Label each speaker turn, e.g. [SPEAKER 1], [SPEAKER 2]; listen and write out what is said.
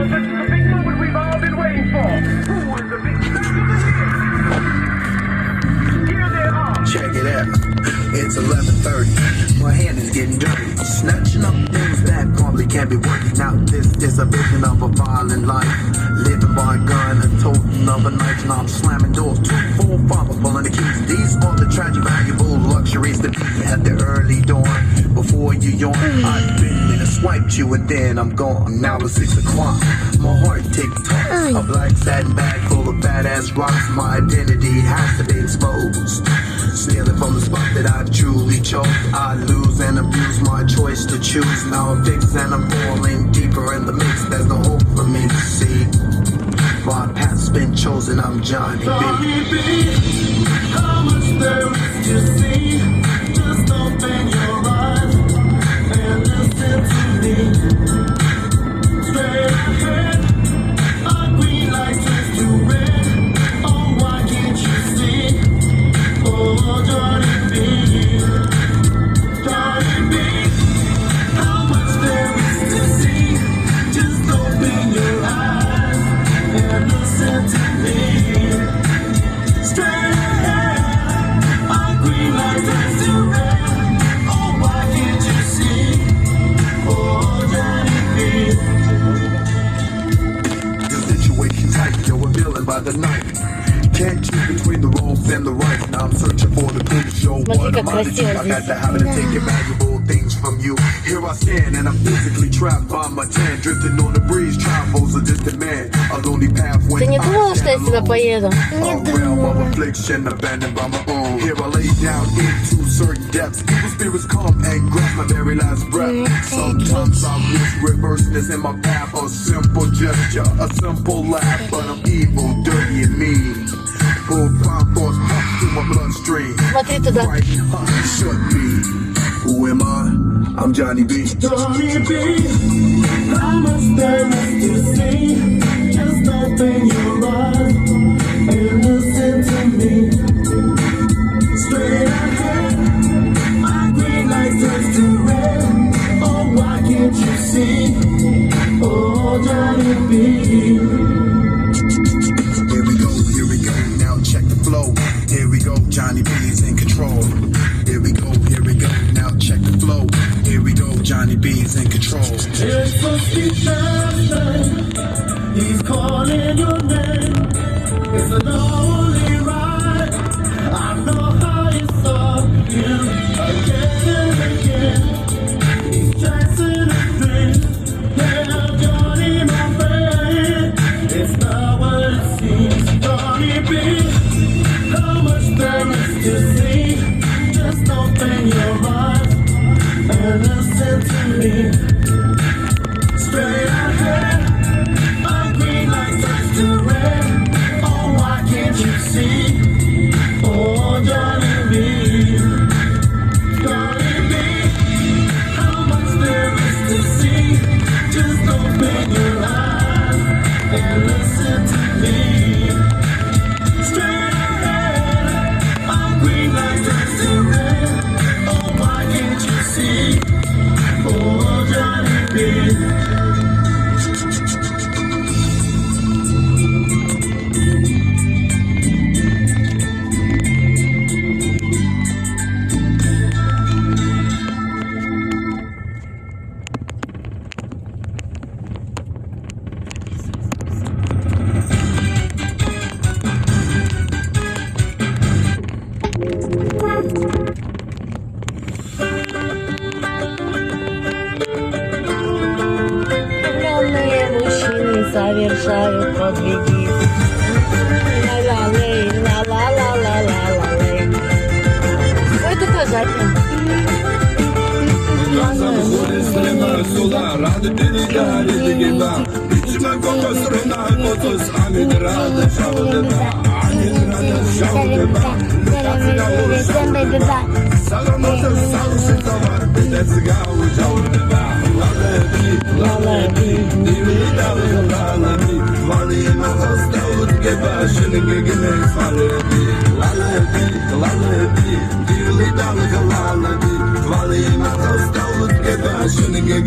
[SPEAKER 1] this is the big moment we've all been waiting for. Who is the big Here they are.
[SPEAKER 2] Check it out. It's 11:30. My hand is getting dirty. Snatching up things that probably can't be working out. This is a vision of a violent life. Living by a gun, a totem of a knife. Now I'm slamming doors. 2, 4, 5, I'm pulling the keys. These are the tragic, valuable luxuries that be at the early dawn. Before you yawn, I've been in a swiped you and then I'm gone. Now it's 6 o'clock. My heart tick-tocks. A black satin bag full of badass rocks. My identity has to be exposed. Stealing from the spot that I've truly chose. I lose and abuse my choice to choose. Now I'm fixed and I'm falling deeper in the mix. There's no hope for me to see. My path's been chosen, I'm Johnny B.
[SPEAKER 3] Johnny B, how much there is to see. Just open your eyes and listen to me. Straight ahead, our green light turns to red. Oh, why can't you see? Oh, Johnny B, Johnny B, how much there is to see. Just open your eyes and listen to me. Straight ahead, our green light turns to red. Oh, why can't you see? Oh, Johnny B.
[SPEAKER 2] The situation's tight, you're a villain by the night. Can't choose between the wrongs and the right. Now I'm searching for the clues. Show what am I to do? I got the habit of taking valuable things from you. Here I stand and I'm physically trapped by my tan. Drifting on the breeze, travels a distant man. A lonely path when
[SPEAKER 4] Ты не думала, что я сюда поеду?
[SPEAKER 2] A realm of affliction abandoned by my own. Here I lay down into certain depths. Evil spirits come and grab my very last breath. Sometimes I wish reverseness in my path. A simple gesture, a simple laugh. But I'm evil, dirty and mean. Full prime thoughts pump through my bloodstream.
[SPEAKER 4] Смотри туда.
[SPEAKER 2] Right, should be. Who am I? I'm Johnny B.
[SPEAKER 3] Johnny B, how much there is to see. Just open your eyes and listen to me. Straight ahead, my green light turns to red. Oh, why can't you see? Oh, Johnny B.
[SPEAKER 2] Here we go, now check the flow. Here we go, Johnny B is in control. Here we go, now check the flow. Here we go, Johnny B is in control.
[SPEAKER 3] It's a secret, he's calling your name. It's a lonely ride. I know how you saw him again and again. He's chasing a dream. Yeah, Johnny, my friend. It's not what it seems. Johnny B, how much there is to see. Just open your eyes and listen to me. Straight ahead, our green light turns to red. Oh, why can't you see? Oh, Johnny B, Johnny B, how much there is to see. Just open your eyes and listen to me. Straight ahead, our green light turns to red. Oh, why can't you see? Oh, Johnny B.
[SPEAKER 4] Влюбленные мужчины совершают подвиги. Ла-ла-лей, ла-ла-ла-ла-ла-ла-лей. Ой, это тоже один.
[SPEAKER 3] Shouldn't get